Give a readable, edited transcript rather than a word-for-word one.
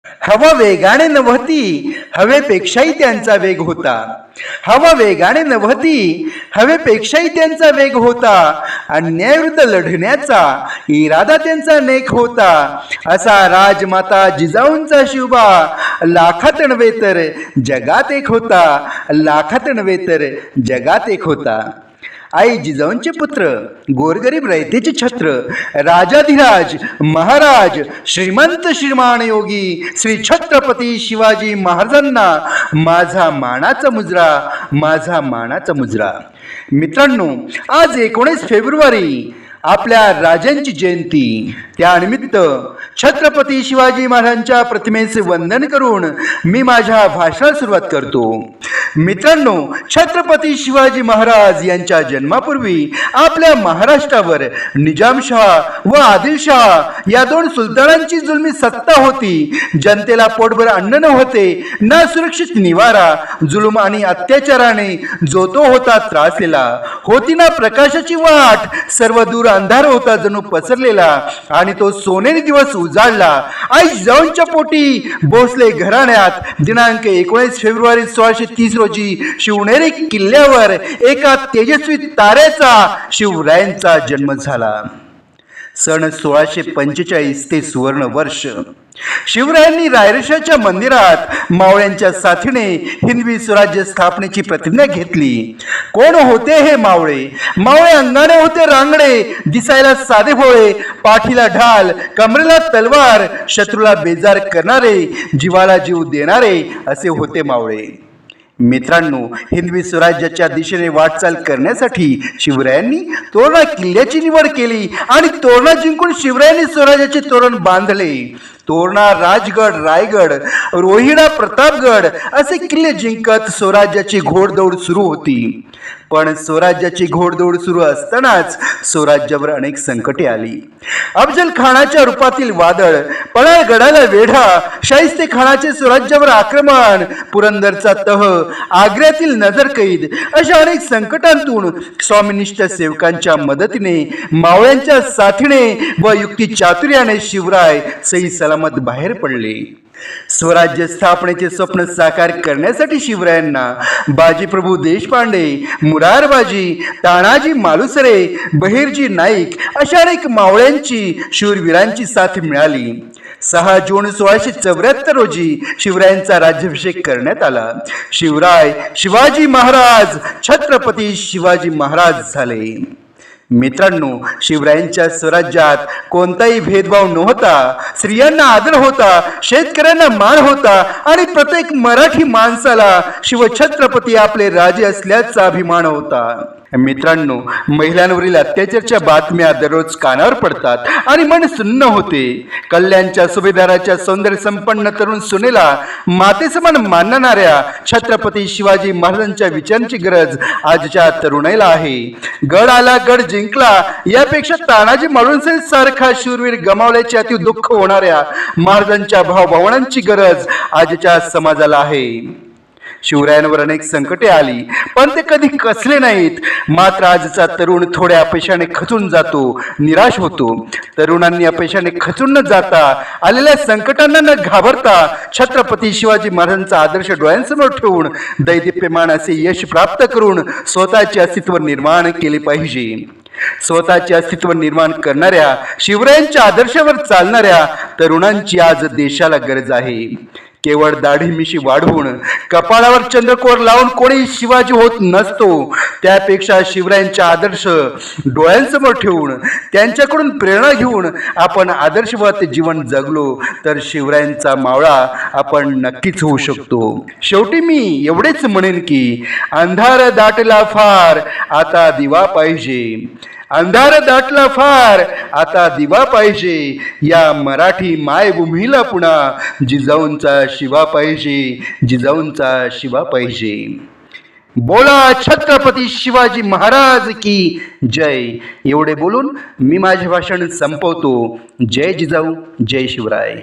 हवा वेगाने नव्हती, हवेपेक्षाही त्यांचा वेग होता. हवा वेगाने नव्हती, हवेपेक्षाही त्यांचा वेग होता. अन्यायाविरुद्ध लढण्याचा इरादा त्यांचा नेक होता. असा राजमाता जिजाऊंचा शिवबा लाखात नव्हे तर जगात एक होता. लाखात नव्हे तर जगात एक होता. आई जिजाऊंचे पुत्र, गोरगरीब रयतेचे छत्र, राजाधिराज महाराज, श्रीमंत श्रीमान योगी श्री छत्रपती शिवाजी महाराजांना माझा मानाचा मुजरा, माझा मानाचा मुजरा. मित्रांनो, आज 19 फेब्रुवारी आपल्या राजांची जयंती. त्यानिमित्त छत्रपती शिवाजी महाराजांच्या प्रतिमेचे वंदन करून मी माझ्या भाषणाला सुरुवात करतो. मित्रांनो, छत्रपती शिवाजी महाराज यांच्या जन्मापूर्वी आपल्या महाराष्ट्रावर निजामशाह व आदिलशाह या दोन सुलतानांची जुलमी सत्ता होती. जनतेला पोटभर अन्न नव्हते, ना सुरक्षित निवारा. जुलूम आणि अत्याचाराने जो तो होता त्रासलेला. होती ना प्रकाशाची वाट, सर्व दूर अंधार होता जणू पसरलेला. आणि तो सोनेरी दिवस उजाडला. आई जिजाऊंच्या पोटी भोसले घराण्यात दिनांक 19 फेब्रुवारी 1630 रोजी शिवनेरी किल्ल्यावर एका तेजस्वी ताऱ्याचा शिवरायांचा जन्म झाला. सन 1645 ते सुवर्ण वर्ष. शिवरायांनी रायरेशाच्या मंदिरात मावळ्यांच्या साथीने हिंदवी स्वराज्य स्थापनेची प्रतिज्ञा घेतली. कोण होते हे मावळे? मावळे अंगाने होते रांगडे, दिसायला साधे भोळे, पाठीला ढाल, कमरेला तलवार, शत्रूला बेजार करणारे, जीवाला जीव देणारे असे होते मावळे. मित्रांनो, हिंदवी स्वराज्याच्या दिशेने वाटचाल करण्यासाठी शिवरायांनी तोरणा किल्ल्याची निवड केली आणि तोरणा जिंकून शिवरायांनी स्वराज्याचे तोरण बांधले. तोरणा, राजगड, रायगड, रोहिडा, प्रतापगड असे किल्ले जिंकत स्वराज्याची घोडदौड सुरू होती. पण स्वराज्याची घोडदौड सुरू असतानाच स्वराज्यावर अनेक संकटे आली. अफजल खानाच्या रूपातील वादळ, पळाळगडाला वेढा, शाहिस्ते खानाचे स्वराज्यावर आक्रमण, पुरंदरचा तह, आग्र्यातील नजरकैद अशा अनेक संकटांतून स्वामिनिष्ठ सेवकांच्या मदतीने, मावळ्यांच्या साथीने व युक्ती चातुर्याने शिवराय सही सलामत बाहेर पडले. स्वराज्य स्थापनेचे स्वप्न साकार करण्यासाठी शिवरायांना बाजीप्रभू देशपांडे, मुरारबाजी, तानाजी मालुसरे, बहिर्जी नाईक अशा अनेक मावळ्यांची, शूरवीरांची साथ मिळाली. 6 जून 1674 रोजी शिवरायांचा राज्याभिषेक करण्यात आला. शिवराय शिवाजी महाराज छत्रपती शिवाजी महाराज झाले. मित्रांनो, शिवरायांच्या स्वराज्यात कोणताही भेदभाव नव्हता. स्त्रियांना आदर होता, शेतकऱ्यांना मान होता आणि प्रत्येक मराठी माणसाला शिवछत्रपती आपले राजे असल्याचा अभिमान होता. मित्रांनो, महिलांवरील अत्याचाराच्या बातम्या दररोज कानावर पडतात आणि मन सुन्न होते. कल्याणच्या सुभेदाराच्या सौंदर्य संपन्न तरुण सुनेला मातेसमान मानणाऱ्या छत्रपती शिवाजी महाराजांच्या विचारांची गरज आजच्या तरुणाईला आहे. गड आला, गड जिंकला यापेक्षा तानाजी मालुसरे सारखा शूरवीर गमावल्याचे अति दुःख होणाऱ्या महाराजांच्या भावभावनांची गरज आजच्या समाजाला आहे. शिवरायांवर अनेक संकटे आली, पण ते कधी कसले नाहीत. मात्र आजचा तरुण थोड्या अपयशाने खचून जातो, निराश होतो. तरुणांनी अपयशाने खचून न जाता, आलेल्या संकटांना न घाबरता छत्रपती शिवाजी महाराजांचा आदर्श डोळ्यांसमोर ठेवून दैदिप्यमान असे यश प्राप्त करून स्वतःचे अस्तित्व निर्माण केले पाहिजे. स्वतःचे अस्तित्व निर्माण करणाऱ्या, शिवरायांच्या आदर्शावर चालणाऱ्या तरुणांची आज देशाला गरज आहे. केवळ दाढी मिशी वाढवून, कपाळावर चंद्रकोर लावून कोणी शिवाजी होत नसतो. त्यापेक्षा शिवरायांचा आदर्श डोळ्यांसमोर ठेवून, त्यांच्याकडून प्रेरणा घेऊन आपण आदर्शवत जीवन जगलो तर शिवरायांचा मावळा आपण नक्कीच होऊ शकतो. शेवटी मी एवढेच म्हणेन की अंधार दाटला फार, आता दिवा पाहिजे. अंधार दाटला फार, आता दिवा पाहिजे. या मराठी मायभूमीला पुन्हा जिजाऊंचा शिवा पाहिजे, जिजाऊंचा शिवा पाहिजे. बोला छत्रपती शिवाजी महाराज की जय. एवढे बोलून मी माझे भाषण संपवतो. जय जिजाऊ, जय शिवराय.